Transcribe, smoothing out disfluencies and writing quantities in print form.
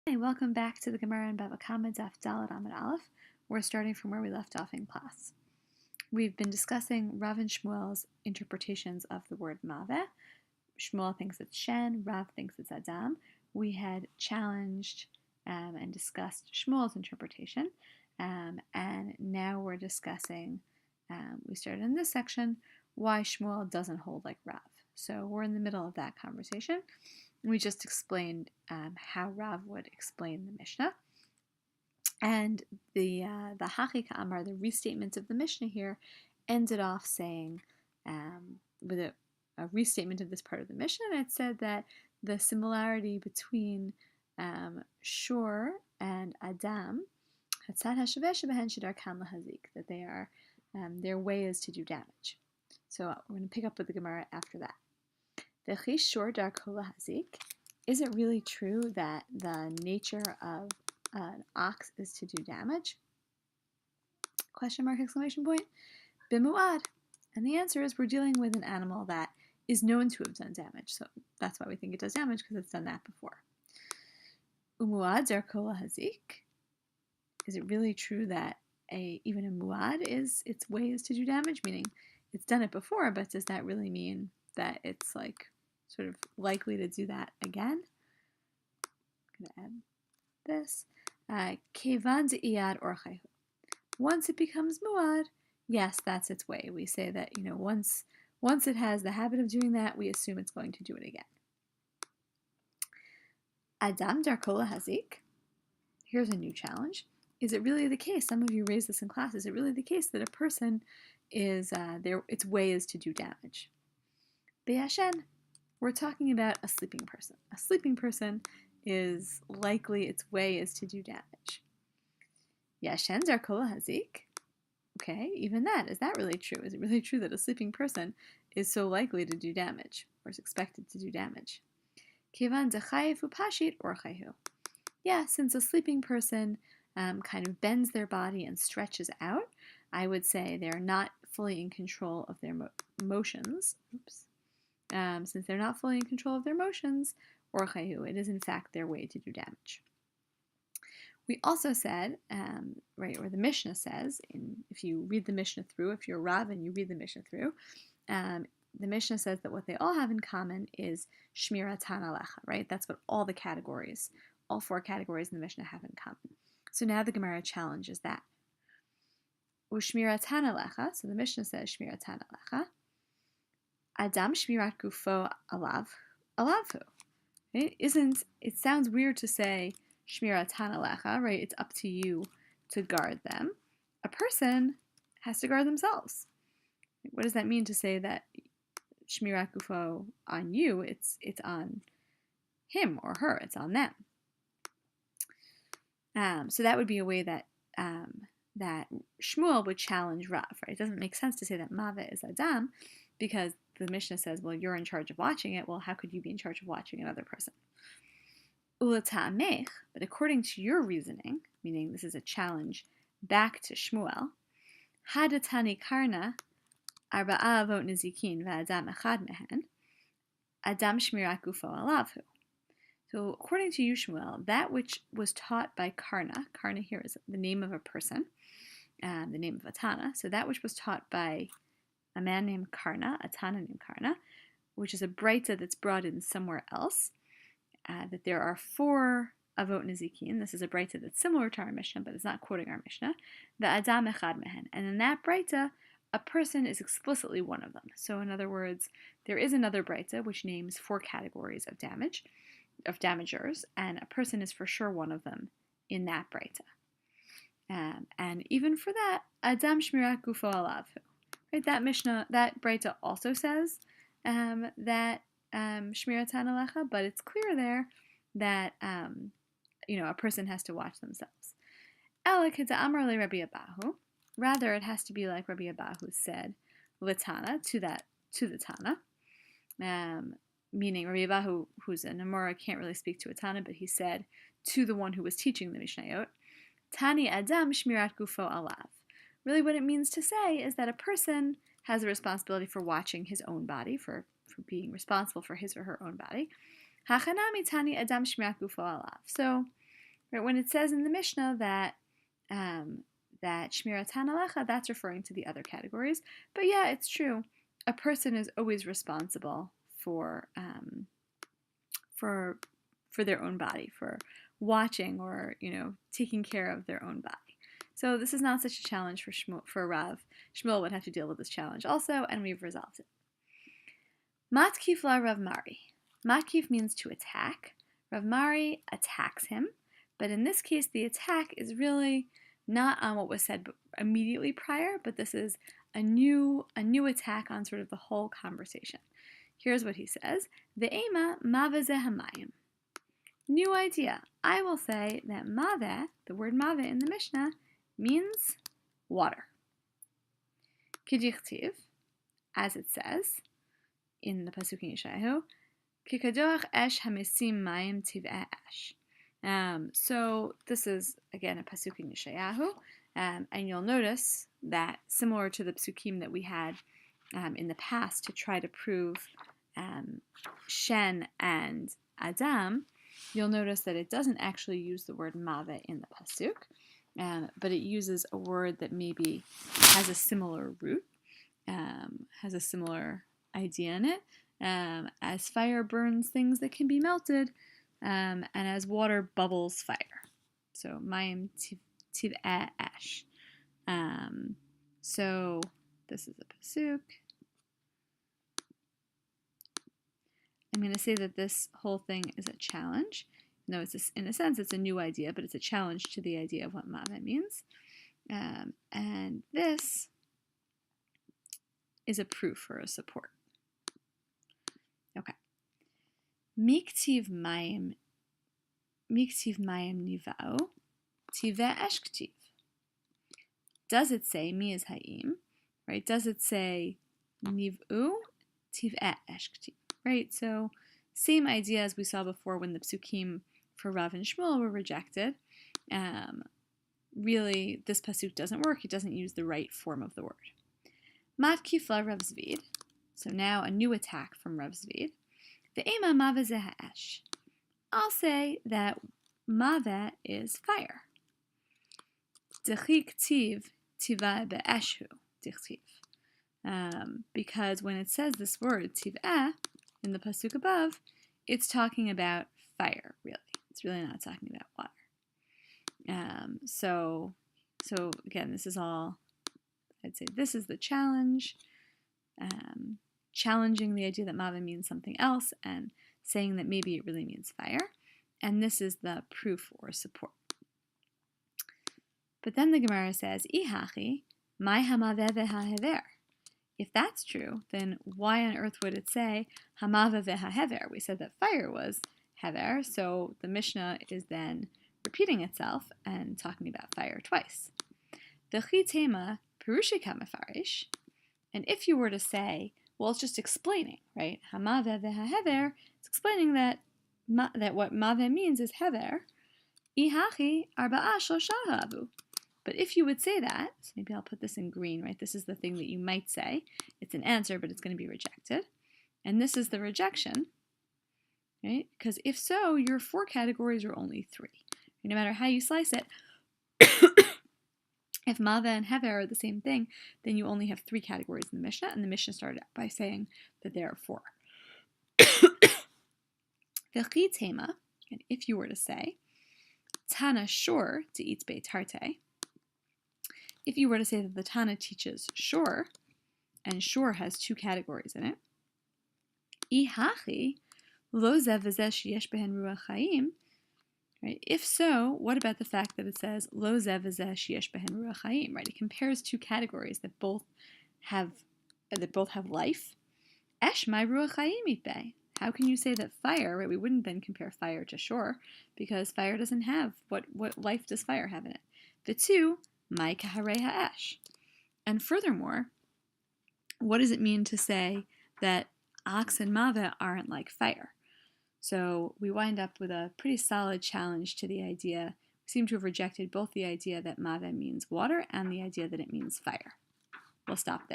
Hi, welcome back to the Gemara in Bava Kama Daf Daled Amud Aleph. We're starting from where we left off in class. We've been discussing Rav and Shmuel's interpretations of the word Maveh. Shmuel thinks it's Shen, Rav thinks it's Adam. We had challenged and discussed Shmuel's interpretation, and now we're discussing, we started in this section, why Shmuel doesn't hold like Rav. So we're in the middle of that conversation. We just explained how Rav would explain the Mishnah. And the Hachika Amar, the restatement of the Mishnah here, ended off saying, with a restatement of this part of the Mishnah, and it said that the similarity between Shur and Adam, that they are, their way is to do damage. So we're going to pick up with the Gemara after that. Is it really true that the nature of an ox is to do damage? Question mark, exclamation point. Bimuad. And the answer is we're dealing with an animal that is known to have done damage. So that's why we think it does damage, because it's done that before. Umuad zarkola hazik. Is it really true that even a muad its way is to do damage? Meaning it's done it before, but does that really mean that it's like sort of likely to do that again? I'm going to add this. Kevan iyad orchayhu. Once it becomes muad, yes, that's its way. We say that, once it has the habit of doing that, we assume it's going to do it again. Adam darkola hazik. Here's a new challenge. Is it really the case? Some of you raised this in class. Is it really the case that a person is its way is to do damage? Beyashen. We're talking about a sleeping person. A sleeping person is likely its way is to do damage. Yashen zarkola hazik. Okay, even that, is that really true? Is it really true that a sleeping person is so likely to do damage, or is expected to do damage? Kevan dechayefu pashit orchayhu. Yeah, since a sleeping person kind of bends their body and stretches out, I would say they're not fully in control of their motions. Since they're not fully in control of their motions, orchayhu, it is in fact their way to do damage. We also said, or the Mishnah says, if you read the Mishnah through, if you're Rav and you read the Mishnah through, the Mishnah says that what they all have in common is shmirat hanalecha, right? That's what all four categories in the Mishnah have in common. So now the Gemara challenges that. Ushmirat hanalecha, so the Mishnah says shmirat hanalecha. Adam shmirat gufo alavhu. It sounds weird to say shmirat hanalecha, right? It's up to you to guard them. A person has to guard themselves. What does that mean to say that shmirat gufo on you? It's on him or her. It's on them. So that would be a way that that Shmuel would challenge Rav, right? It doesn't make sense to say that Maveh is Adam, because the Mishnah says, well, you're in charge of watching it. Well, how could you be in charge of watching another person? Ulata'amech, but according to your reasoning, meaning this is a challenge back to Shmuel, Hadatani karna arba'a avot nizikin va'adam echad mehen, Adam shmirat gufo alavhu. So according to you, Shmuel, that which was taught by Karna here is the name of a person, the name of a Tana, so that which was taught by a man named Karna, a Tana named Karna, which is a breita that's brought in somewhere else, that there are 4 avot nizikin. This is a breita that's similar to our Mishnah, but it's not quoting our Mishnah. The Adam echad mehen, and in that breita, a person is explicitly one of them. So in other words, there is another breita which names 4 categories of damagers, and a person is for sure one of them in that breita. And even for that, Adam shmirat gufo alavhu. Right, that Mishnah, that breita also says that shmirat hanalecha, but it's clear there that a person has to watch themselves. Ela k'da'amar le Rabbi Abahu. Rather, it has to be like Rabbi Abahu said, l'tana, to the Tana. Meaning Rabbi Abahu, who's a Namora, can't really speak to a Tana, but he said to the one who was teaching the Mishnayot, Tani Adam shmirat gufo alav. Really what it means to say is that a person has a responsibility for watching his own body, for being responsible for his or her own body. Hachanami tani adam shmirat gufo alav. So Right? When it says in the Mishnah that that Shmiratan Alecha, that's referring to the other categories. But yeah, it's true. A person is always responsible for for their own body, for watching or taking care of their own body. So this is not such a challenge for Rav. Shmuel would have to deal with this challenge also, and we've resolved it. Matkif la Rav Mari. Matkif means to attack. Rav Mari attacks him, but in this case the attack is really not on what was said immediately prior, but this is a new attack on sort of the whole conversation. Here's what he says: Ve'ema mave ze hamayim. New idea. I will say that mave, the word mave in the Mishnah, means water. Kidichtiv, as it says in the pasuk in Yeshayahu, kikadoch esh hamesim mayim tiv'eh esh. So this is again a pasuk in Yeshayahu, and you'll notice that similar to the psukim that we had in the past to try to prove Shen and Adam, you'll notice that it doesn't actually use the word mave in the pasuk, but it uses a word that maybe has a similar root, has a siv'eh idea in it, as fire burns things that can be melted, and as water bubbles fire. So mayim tiv'eh esh. So this is a pasuk. I'm going to say that this whole thing is a challenge. No, in a sense it's a new idea, but it's a challenge to the idea of what mave means. And this is a proof or a support. Okay. Miktiv mayim nivao, tiveh eshktiv. Does it say mi is hayim? Right? Does it say niv'u, tiveh eshktiv? Right? So same idea as we saw before when the psukim for Rav and Shmuel were rejected. Really, this pasuk doesn't work. It doesn't use the right form of the word. Matkif la Rav Zvid. So now a new attack from Rav Zvid. Ve'ema mave ze ha'esh. I'll say that mave is fire. Dechi ktiv tiveh be'eshu. Because when it says this word tiveh in the pasuk above, it's talking about fire, really. It's really not talking about water. So again, this is all, I'd say this is the challenge, challenging the idea that mave means something else and saying that maybe it really means fire. And this is the proof or support. But then the Gemara says, Ihachi, mai hamaveh v'hahever. If that's true, then why on earth would it say hamaveh v'hahever? We said that fire was hever, so the Mishnah is then repeating itself and talking about fire twice. V'chi tema perushika mefarish. And if you were to say, well, it's just explaining, right? Hamaveh v'hahever, it's explaining that what maveh means is hever. Ihachi arba'a shlosha ha'avu. But if you would say that, so maybe I'll put this in green, right? This is the thing that you might say. It's an answer, but it's going to be rejected. And this is the rejection, right? Because if so, your 4 categories are only 3. No matter how you slice it, if mave and hever are the same thing, then you only have 3 categories in the Mishnah, and the Mishnah started out by saying that there are 4. V'chi tema, and if you were to say, Tana shor to eat beitarte, if you were to say that the Tana teaches shor, and shor has 2 categories in it, Ihachi lo zeh v'zeh sheyesh behen ruach chaim. Right? If so, what about the fact that it says lo zeh v'zeh sheyesh behen ruach chaim? Right? It compares 2 categories that both have life. Esh mai ruach chaim itbeh. How can you say that fire? Right? We wouldn't then compare fire to shor because fire doesn't have what life does fire have in it. The 2. Mai kaharei ha'esh. And furthermore, what does it mean to say that ox and mave aren't like fire? So we wind up with a pretty solid challenge to the idea. We seem to have rejected both the idea that mave means water and the idea that it means fire. We'll stop there.